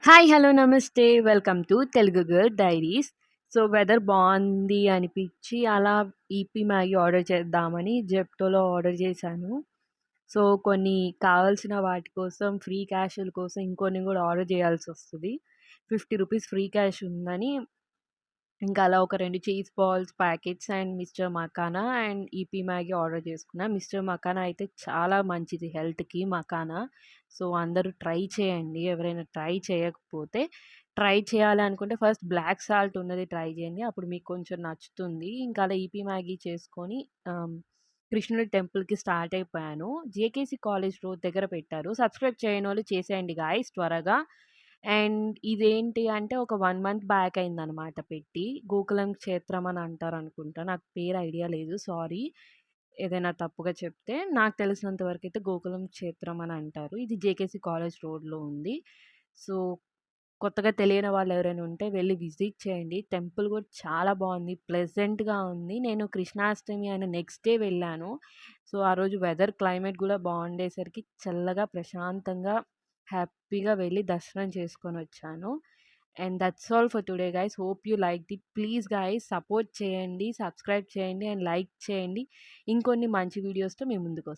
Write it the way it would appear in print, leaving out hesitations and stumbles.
Hi! Hello! నమస్తే. Welcome to Telugu girl diaries. So, weather బావుంది అనిపిచ్చి అలా ఈపీ మ్యాగీ ఆర్డర్ చేద్దామని జెప్టోలో ఆర్డర్ చేశాను. సో, కొన్ని కావాల్సిన వాటి కోసం ఫ్రీ క్యాషుల కోసం ఇంకొన్ని గూడా ఆర్డర్ చేయాల్సొస్తది. ₹50 ఫ్రీ క్యాష్ ఉందని ఇంకా అలా ఒక 2 cheese balls packets and mister Makhana and ఈపీ మ్యాగీ ఆర్డర్ చేసుకున్నా. మిస్టర్ మకానా అయితే చాలా మంచిది హెల్త్‌కి మకానా. సో, అందరూ ట్రై చేయండి. ఎవరైనా ట్రై చేయకపోతే ట్రై చేయాలి అనుకుంటే ఫస్ట్ బ్లాక్ సాల్ట్ ఉన్నది ట్రై చేయండి. అప్పుడు మీకు కొంచెం నచ్చుతుంది. ఇంకా అలా ఈపీ మ్యాగీ చేసుకొని కృష్ణుడి టెంపుల్‌కి స్టార్ట్ అయిపోయాను. జేకేసీ కాలేజ్ రోడ్ దగ్గర పెట్టారు. సబ్స్క్రైబ్ చేయనోళ్ళు చేసేయండి గాయ్స్ త్వరగా. అండ్ ఇదేంటి అంటే ఒక 1 మంత్ బ్యాక్ అయిందనమాట పెట్టి. గోకులం క్షేత్రం అని అంటారనుకుంటా. నాకు పేరు ఐడియా లేదు. సారీ. ఏదైనా తప్పుగా చెప్తే. నాకు తెలిసినంత వరకైతే గోకులం క్షేత్రం అని అంటారు. ఇది జేకేసీ కాలేజ్ రోడ్‌లో ఉంది. సో, కొత్తగా తెలియని వాళ్ళు ఎవరైనా ఉంటే వెళ్లి విజిట్ చేయండి. టెంపుల్ కూడా చాలా బావుంది. ప్లెజెంట్‌గా ఉంది. నేను కృష్ణాష్టమి అయిన నెక్స్ట్ డే వెళ్ళాను. సో, ఆ రోజు క్లైమేట్ గూడా బావుండేసరికి చల్లగా, ప్రశాంతంగా, హ్యాపీగా వెళ్లి దర్శనం చేసుకొనొచ్చాను. And that's all for today guys. Hope you liked it. Please guys support చేయండి, సబ్స్క్రైబ్ చేయండి అండ్ లైక్ చేయండి. ఇంకొన్ని మంచి వీడియోస్‌తో మీ ముందుకొస్తా.